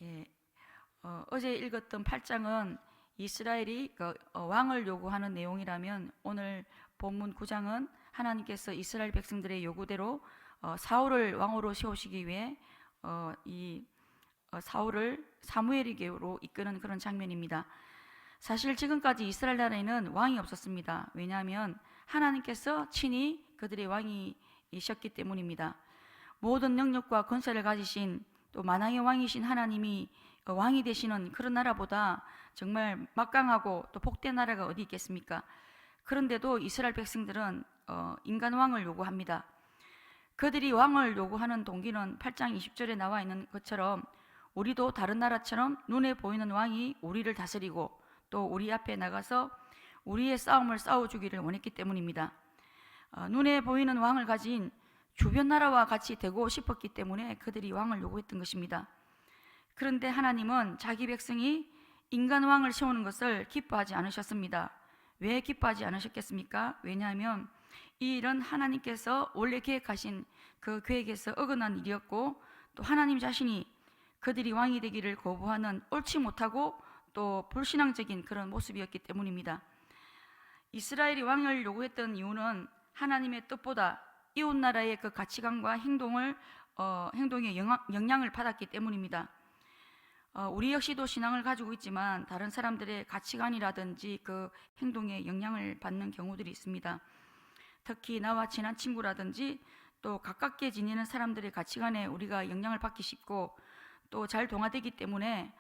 예, 어제 읽었던 8장은 이스라엘이 왕을 요구하는 내용이라면, 오늘 본문 9장은 하나님께서 이스라엘 백성들의 요구대로 사울을 왕으로 세우시기 위해 사울을 사무엘에게로 이끄는 그런 장면입니다. 사실 지금까지 이스라엘 나라에는 왕이 없었습니다. 왜냐하면 하나님께서 친히 그들의 왕이셨기 때문입니다. 모든 능력과 권세를 가지신, 또 만왕의 왕이신 하나님이 왕이 되시는 그런 나라보다 정말 막강하고 또 복된 나라가 어디 있겠습니까? 그런데도 이스라엘 백성들은 인간 왕을 요구합니다. 그들이 왕을 요구하는 동기는 8장 20절에 나와 있는 것처럼, 우리도 다른 나라처럼 눈에 보이는 왕이 우리를 다스리고 또 우리 앞에 나가서 우리의 싸움을 싸워주기를 원했기 때문입니다. 눈에 보이는 왕을 가진 주변 나라와 같이 되고 싶었기 때문에 그들이 왕을 요구했던 것입니다. 그런데 하나님은 자기 백성이 인간 왕을 세우는 것을 기뻐하지 않으셨습니다. 왜 기뻐하지 않으셨겠습니까? 왜냐하면 이 일은 하나님께서 원래 계획하신 그 계획에서 어긋난 일이었고, 또 하나님 자신이 그들이 왕이 되기를 거부하는 옳지 못하고 또 불신앙적인 그런 모습이었기 때문입니다. 이스라엘이 왕을 요구했던 이유는 하나님의 뜻보다 이웃 나라의 그 가치관과 행동에 영향을 받았기 때문입니다. 우리 역시도 신앙을 가지고 있지만 다른 사람들의 가치관이라든지 그 행동에 영향을 받는 경우들이 있습니다. 특히 나와 친한 친구라든지 또 가깝게 지내는 사람들의 가치관에 우리가 영향을 받기 쉽고 또 잘 동화되기 때문에,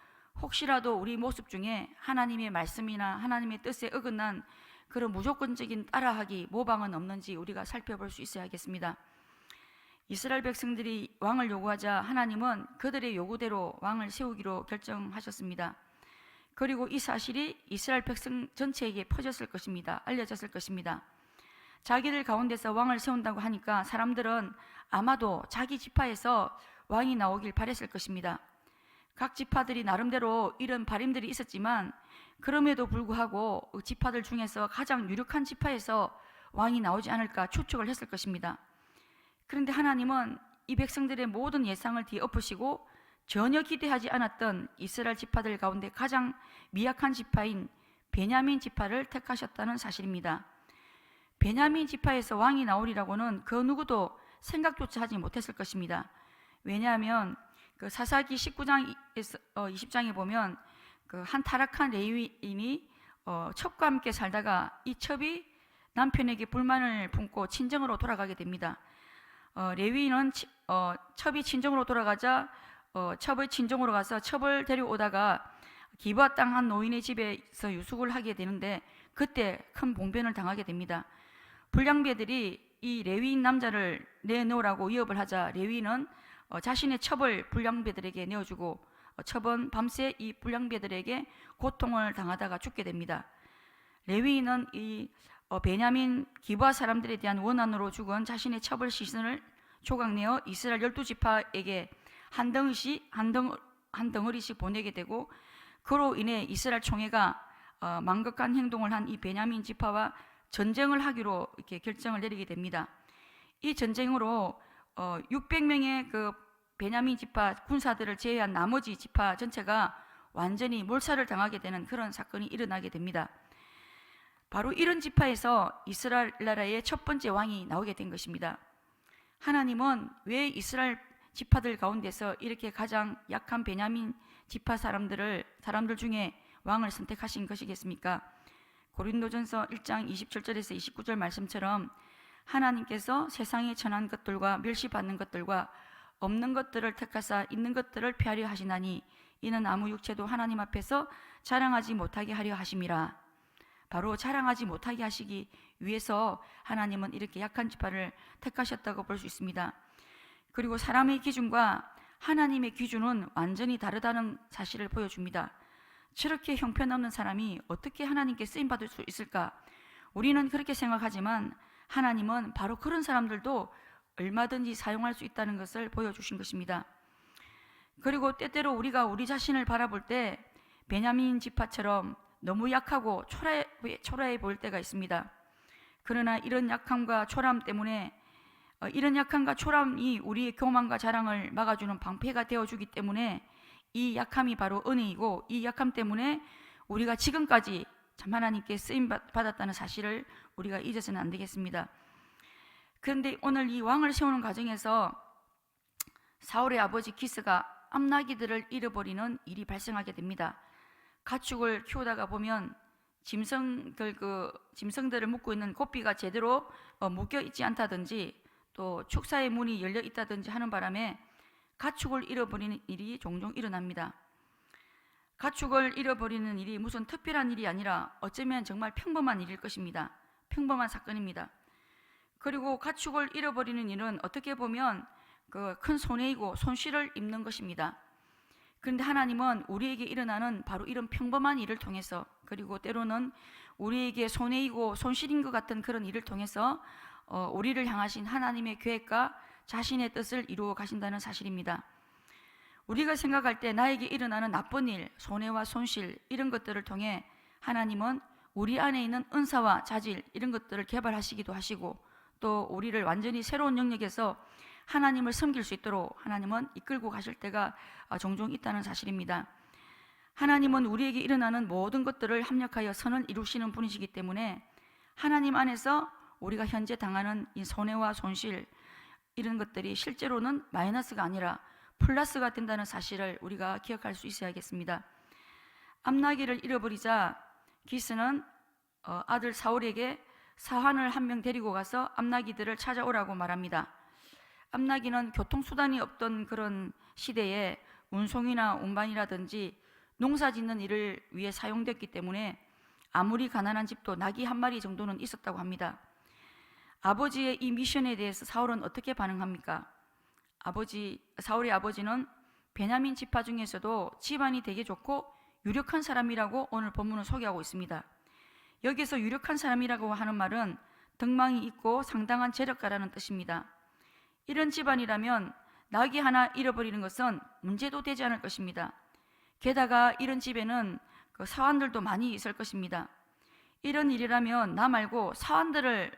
혹시라도 우리 모습 중에 하나님의 말씀이나 하나님의 뜻에 어긋난 그런 무조건적인 따라하기, 모방은 없는지 우리가 살펴볼 수 있어야겠습니다. 이스라엘 백성들이 왕을 요구하자 하나님은 그들의 요구대로 왕을 세우기로 결정하셨습니다. 그리고 이 사실이 이스라엘 백성 전체에게 퍼졌을 것입니다. 알려졌을 것입니다. 자기들 가운데서 왕을 세운다고 하니까 사람들은 아마도 자기 지파에서 왕이 나오길 바랬을 것입니다. 각 지파들이 나름대로 이런 바람들이 있었지만 그럼에도 불구하고 지파들 중에서 가장 유력한 지파에서 왕이 나오지 않을까 추측을 했을 것입니다. 그런데 하나님은 이 백성들의 모든 예상을 뒤엎으시고 전혀 기대하지 않았던 이스라엘 지파들 가운데 가장 미약한 지파인 베냐민 지파를 택하셨다는 사실입니다. 베냐민 지파에서 왕이 나오리라고는 그 누구도 생각조차 하지 못했을 것입니다. 왜냐하면 그 사사기 19장 20장에 보면 그 한 타락한 레위인이 첩과 함께 살다가 이 첩이 남편에게 불만을 품고 친정으로 돌아가게 됩니다. 레위인은 첩이 친정으로 돌아가자 첩의 친정으로 가서 첩을 데려오다가 기브아 땅 한 노인의 집에서 유숙을 하게 되는데, 그때 큰 봉변을 당하게 됩니다. 불량배들이 이 레위인 남자를 내놓으라고 위협을 하자 레위인은 자신의 첩을 불량배들에게 내어주고 첩은 밤새 이 불량배들에게 고통을 당하다가 죽게 됩니다. 레위인은 이 베냐민 기브아 사람들에 대한 원한으로 죽은 자신의 첩을 시신을 조각내어 이스라엘 12지파에게 한 덩어리씩 보내게 되고, 그로 인해 이스라엘 총회가 망극한 행동을 한 이 베냐민 지파와 전쟁을 하기로 이렇게 결정을 내리게 됩니다. 이 전쟁으로 600명의 그 베냐민 지파 군사들을 제외한 나머지 지파 전체가 완전히 몰살을 당하게 되는 그런 사건이 일어나게 됩니다. 바로 이런 지파에서 이스라엘 나라의 첫 번째 왕이 나오게 된 것입니다. 하나님은 왜 이스라엘 지파들 가운데서 이렇게 가장 약한 베냐민 지파 사람들 중에 왕을 선택하신 것이겠습니까? 고린도전서 1장 27절에서 29절 말씀처럼 하나님께서 세상에 천한 것들과 멸시받는 것들과 없는 것들을 택하사 있는 것들을 피하려 하시나니 이는 아무 육체도 하나님 앞에서 자랑하지 못하게 하려 하심이라. 바로 자랑하지 못하게 하시기 위해서 하나님은 이렇게 약한 지파를 택하셨다고 볼 수 있습니다. 그리고 사람의 기준과 하나님의 기준은 완전히 다르다는 사실을 보여줍니다. 저렇게 형편없는 사람이 어떻게 하나님께 쓰임받을 수 있을까? 우리는 그렇게 생각하지만 하나님은 바로 그런 사람들도 얼마든지 사용할 수 있다는 것을 보여주신 것입니다. 그리고 때때로 우리가 우리 자신을 바라볼 때 베냐민 지파처럼 너무 약하고 초라해 보일 때가 있습니다. 그러나 이런 약함과 초라함 때문에 이런 약함과 초라함이 우리의 교만과 자랑을 막아주는 방패가 되어주기 때문에 이 약함이 바로 은혜이고, 이 약함 때문에 우리가 지금까지 참 하나님께 쓰임 받았다는 사실을 우리가 잊어서는 안 되겠습니다. 그런데 오늘 이 왕을 세우는 과정에서 사울의 아버지 기스가 암나기들을 잃어버리는 일이 발생하게 됩니다. 가축을 키우다가 보면 짐승들을 묶고 있는 고삐가 제대로 묶여 있지 않다든지, 또 축사의 문이 열려 있다든지 하는 바람에 가축을 잃어버리는 일이 종종 일어납니다. 가축을 잃어버리는 일이 무슨 특별한 일이 아니라 어쩌면 정말 평범한 일일 것입니다. 평범한 사건입니다. 그리고 가축을 잃어버리는 일은 어떻게 보면 큰 손해이고 손실을 입는 것입니다. 그런데 하나님은 우리에게 일어나는 바로 이런 평범한 일을 통해서, 그리고 때로는 우리에게 손해이고 손실인 것 같은 그런 일을 통해서 우리를 향하신 하나님의 계획과 자신의 뜻을 이루어 가신다는 사실입니다. 우리가 생각할 때 나에게 일어나는 나쁜 일, 손해와 손실, 이런 것들을 통해 하나님은 우리 안에 있는 은사와 자질, 이런 것들을 개발하시기도 하시고, 또 우리를 완전히 새로운 영역에서 하나님을 섬길 수 있도록 하나님은 이끌고 가실 때가 종종 있다는 사실입니다. 하나님은 우리에게 일어나는 모든 것들을 합력하여 선을 이루시는 분이시기 때문에 하나님 안에서 우리가 현재 당하는 이 손해와 손실, 이런 것들이 실제로는 마이너스가 아니라 플러스가 된다는 사실을 우리가 기억할 수 있어야겠습니다. 암나기를 잃어버리자 기스는 아들 사울에게 사환을 한 명 데리고 가서 암나기들을 찾아오라고 말합니다. 암나기는 교통수단이 없던 그런 시대에 운송이나 운반이라든지 농사 짓는 일을 위해 사용됐기 때문에 아무리 가난한 집도 나귀 한 마리 정도는 있었다고 합니다. 아버지의 이 미션에 대해서 사울은 어떻게 반응합니까? 사울의 아버지는 베냐민 지파 중에서도 집안이 되게 좋고 유력한 사람이라고 오늘 본문을 소개하고 있습니다. 여기서 유력한 사람이라고 하는 말은 덕망이 있고 상당한 재력가라는 뜻입니다. 이런 집안이라면 나귀 하나 잃어버리는 것은 문제도 되지 않을 것입니다. 게다가 이런 집에는 사환들도 많이 있을 것입니다. 이런 일이라면 나 말고 사환들을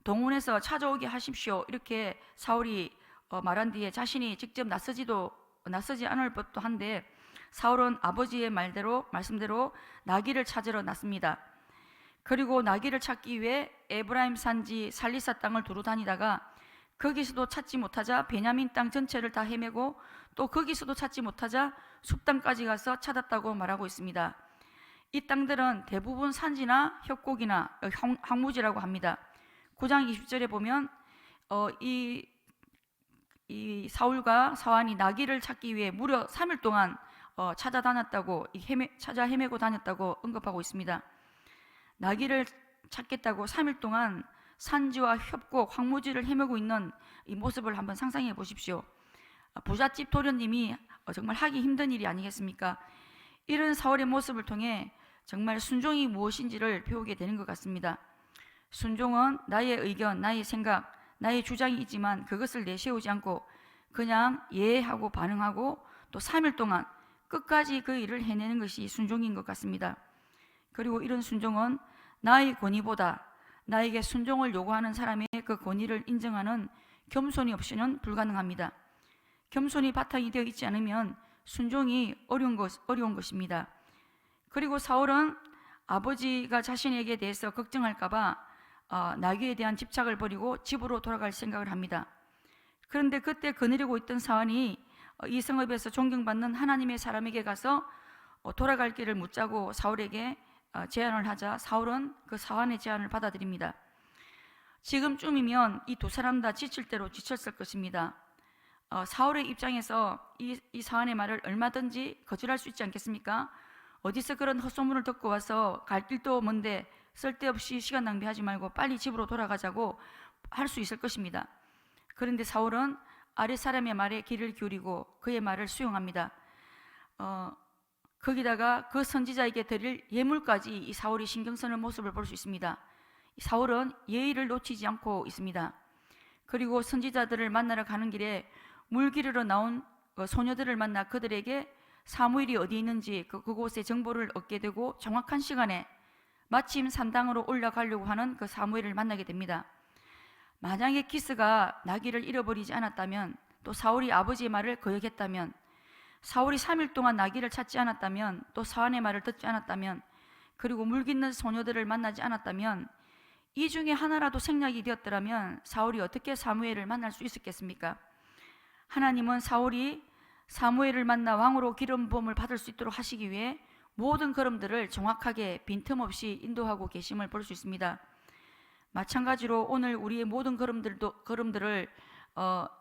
동원해서 찾아오게 하십시오, 이렇게 사울이 말한 뒤에 자신이 직접 나서지 않을 법도 한데, 사울은 아버지의 말씀대로 나귀를 찾으러 났습니다. 그리고 나귀를 찾기 위해 에브라임 산지 살리사 땅을 두루 다니다가 거기서도 찾지 못하자 베냐민 땅 전체를 다 헤매고, 또 거기서도 찾지 못하자 숲땅까지 가서 찾았다고 말하고 있습니다. 이 땅들은 대부분 산지나 협곡이나 황무지라고 합니다. 9장 20절에 보면 이 사울과 사환이 나귀를 찾기 위해 무려 3일 동안 찾아 헤매고 다녔다고 언급하고 있습니다. 나귀를 찾겠다고 3일 동안 산지와 협곡, 황무지를 헤매고 있는 이 모습을 한번 상상해 보십시오. 부잣집 도련님이 정말 하기 힘든 일이 아니겠습니까? 이런 사울의 모습을 통해 정말 순종이 무엇인지를 배우게 되는 것 같습니다. 순종은 나의 의견, 나의 생각, 나의 주장이 있지만 그것을 내세우지 않고 그냥 예하고 반응하고 또 3일 동안 끝까지 그 일을 해내는 것이 순종인 것 같습니다. 그리고 이런 순종은 나의 권위보다 나에게 순종을 요구하는 사람의 그 권위를 인정하는 겸손이 없이는 불가능합니다. 겸손이 바탕이 되어 있지 않으면 순종이 어려운 것입니다. 그리고 사울은 아버지가 자신에게 대해서 걱정할까 봐 나귀에 대한 집착을 버리고 집으로 돌아갈 생각을 합니다. 그런데 그때 거느리고 있던 사환이 이 성읍에서 존경받는 하나님의 사람에게 가서 돌아갈 길을 묻자고 사울에게 제안을 하자 사울은 그 사환의 제안을 받아들입니다. 지금쯤이면 이 두 사람 다 지칠 대로 지쳤을 것입니다. 사울의 입장에서 이 사환의 말을 얼마든지 거절할 수 있지 않겠습니까? 어디서 그런 헛소문을 듣고 와서 갈 길도 먼데 쓸데없이 시간 낭비하지 말고 빨리 집으로 돌아가자고 할 수 있을 것입니다. 그런데 사울은 아랫 사람의 말에 귀를 기울이고 그의 말을 수용합니다. 거기다가 그 선지자에게 드릴 예물까지 이 사울이 신경 쓰는 모습을 볼 수 있습니다. 사울은 예의를 놓치지 않고 있습니다. 그리고 선지자들을 만나러 가는 길에 물 기르러 나온 소녀들을 만나 그들에게 사무엘이 어디 있는지 그곳의 정보를 얻게 되고 정확한 시간에 마침 산당으로 올라가려고 하는 그 사무엘을 만나게 됩니다. 만약에 기스가 나귀를 잃어버리지 않았다면, 또 사울이 아버지의 말을 거역했다면 사울이 3일 동안 나귀를 찾지 않았다면, 또 사환의 말을 듣지 않았다면, 그리고 물깃는 소녀들을 만나지 않았다면, 이 중에 하나라도 생략이 되었더라면 사울이 어떻게 사무엘을 만날 수 있었겠습니까? 하나님은 사울이 사무엘을 만나 왕으로 기름 부음을 받을 수 있도록 하시기 위해 모든 걸음들을 정확하게 빈틈없이 인도하고 계심을 볼 수 있습니다. 마찬가지로 오늘 우리의 모든 걸음들을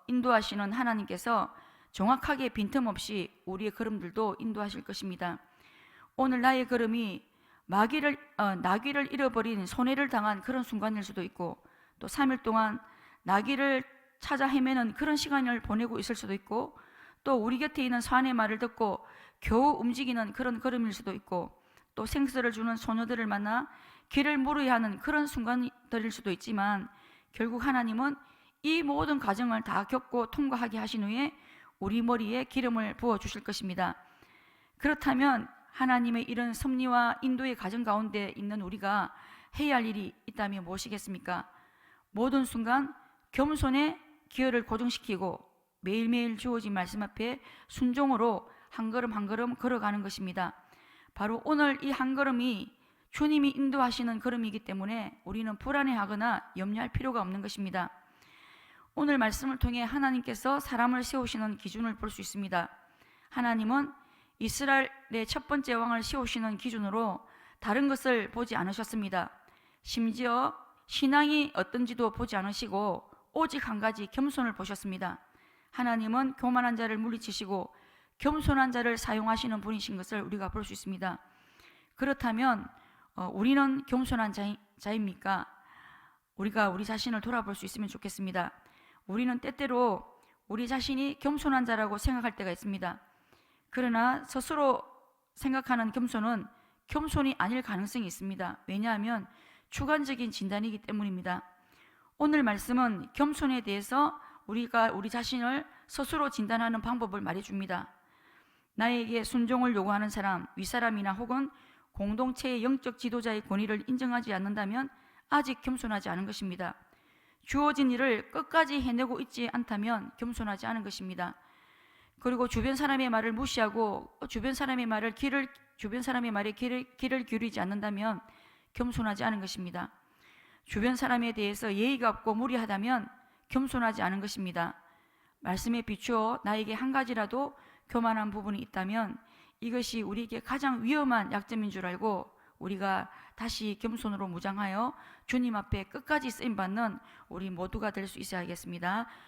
인도하시는 하나님께서 정확하게 빈틈없이 우리의 걸음들도 인도하실 것입니다. 오늘 나의 걸음이 나귀를 잃어버린 손해를 당한 그런 순간일 수도 있고, 또 3일 동안 나귀를 찾아 헤매는 그런 시간을 보내고 있을 수도 있고, 또 우리 곁에 있는 사환의 말을 듣고 겨우 움직이는 그런 걸음일 수도 있고, 또 생수를 주는 소녀들을 만나 길을 물어야 하는 그런 순간들일 수도 있지만, 결국 하나님은 이 모든 과정을 다 겪고 통과하게 하신 후에 우리 머리에 기름을 부어 주실 것입니다. 그렇다면 하나님의 이런 섭리와 인도의 과정 가운데 있는 우리가 해야 할 일이 있다면 무엇이겠습니까? 모든 순간 겸손의 기여를 고정시키고 매일매일 주어진 말씀 앞에 순종으로 한 걸음 한 걸음 걸어가는 것입니다. 바로 오늘 이 한 걸음이 주님이 인도하시는 걸음이기 때문에 우리는 불안해하거나 염려할 필요가 없는 것입니다. 오늘 말씀을 통해 하나님께서 사람을 세우시는 기준을 볼 수 있습니다. 하나님은 이스라엘의 첫 번째 왕을 세우시는 기준으로 다른 것을 보지 않으셨습니다. 심지어 신앙이 어떤지도 보지 않으시고 오직 한 가지 겸손을 보셨습니다. 하나님은 교만한 자를 물리치시고 겸손한 자를 사용하시는 분이신 것을 우리가 볼 수 있습니다. 그렇다면 우리는 겸손한 자입니까? 우리가 우리 자신을 돌아볼 수 있으면 좋겠습니다. 우리는 때때로 우리 자신이 겸손한 자라고 생각할 때가 있습니다. 그러나 스스로 생각하는 겸손은 겸손이 아닐 가능성이 있습니다. 왜냐하면 주관적인 진단이기 때문입니다. 오늘 말씀은 겸손에 대해서 우리가 우리 자신을 스스로 진단하는 방법을 말해줍니다. 나에게 순종을 요구하는 사람, 윗사람이나 혹은 공동체의 영적 지도자의 권위를 인정하지 않는다면 아직 겸손하지 않은 것입니다. 주어진 일을 끝까지 해내고 있지 않다면 겸손하지 않은 것입니다. 그리고 주변 사람의 말을 무시하고 주변 사람의 말에 귀를 기울이지 않는다면 겸손하지 않은 것입니다. 주변 사람에 대해서 예의가 없고 무례하다면 겸손하지 않은 것입니다. 말씀에 비추어 나에게 한 가지라도 교만한 부분이 있다면 이것이 우리에게 가장 위험한 약점인 줄 알고 우리가 다시 겸손으로 무장하여 주님 앞에 끝까지 쓰임받는 우리 모두가 될 수 있어야겠습니다.